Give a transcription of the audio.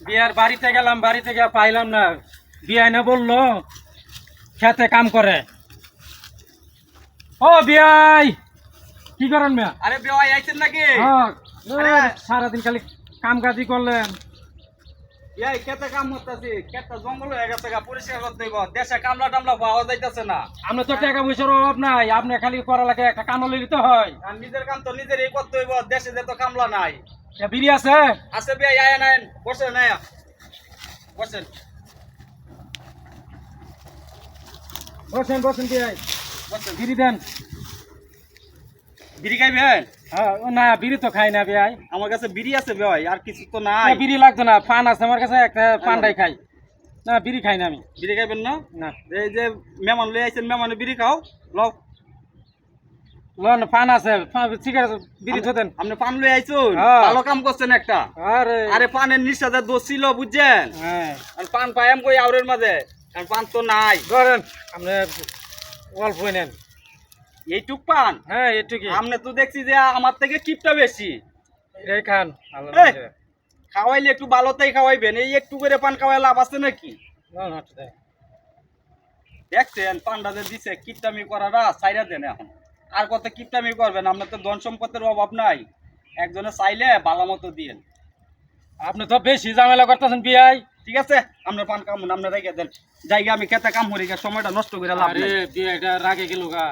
বিয়ার বাড়িতে গেলাম, বাড়িতে গিয়ে পাইলাম না। বিয়াই না বললো খেতে কাম করে। ও বিয়াই, কি করেন মিয়া? আরে বেওয়াই আইছেন নাকি? হ্যাঁ, আরে। সারাদিন খালি কাম কাজি করলেন। এই খেতে কাম করতেছি, খেতটা জঙ্গল হয়ে গেছে গা, পরিষ্কার করতে হইব। দেশে কামলা টামলা পাওয়া যাইতেছে না। আমরা তো টাকা পয়সার অভাব নাই, আপনি খালি করা লাগে একটা কামড় লিতে হয়। আর নিজের কাম তো নিজেরই করতে হইব, দেশে যে তো কামলা নাই। বিড়ি আছে? আছে বেয়াই, আয়া নেন, বসেন আয়া, বসেন। বসেন বসেন বিয়াই, বসেন। বিড়ি দেন। বিড়ি খাইবেন? হ্যাঁ, ও না বিড়ি তো খাই না বিয়াই। আমার কাছে বিড়ি আছে বেওয়াই, আর কিছু তো নাই। বিড়ি লাগতো না, পান আছে আমার কাছে, একটা পানটাই খাই। না বিড়ি খাই না আমি। বিড়ি খাইবেন না? না এই যে মেহমান লই আইছেন, মেহমানে বিড়ি খাও, লও। লন পান আছে, সিগারেট বিড়ি তো দেন। আপনি পান লই আইছুন, হ্যাঁ। ভালো কাম করছেন একটা। আরে আরে পানের নিঃশ্বাসের দোষ ছিল, বুঝছেন? হ্যাঁ, আর পান পাইম কই আউরের মাঝে, আর পান তো নাই। ধরেন আপনি অল্প নেন। এইটুক পান? হ্যাঁ এটুকি, আমনে তো দেখছি যে আমার থেকে কিপটা বেশি। এই খান। আল্লাহ এই, খাওয়াইলে একটু ভালোতেই খাওয়াইবেন, এই একটু করে পান খাওয়াই লাভ আছে নাকি? দেখছেন পান্ডা যে দিছে, কিপটামি করাটা সাইরা দেন এখন। আর কত কিপটামি করবেন? আপনার তো ধন সম্পদের অভাব নাই, একজনে চাইলে ভালো মতো দিয়েন। আপনি তো বেশি ঝামেলা করতেছেন বিয়াই। ঠিক আছে, আপনার পান কামুন, আপনার রেখে দেন। জায়গা আমি খেতে কাম করি, সময়টা নষ্ট করে লাভ আরে নেই। বিয়াইটা রাগে গেল গা।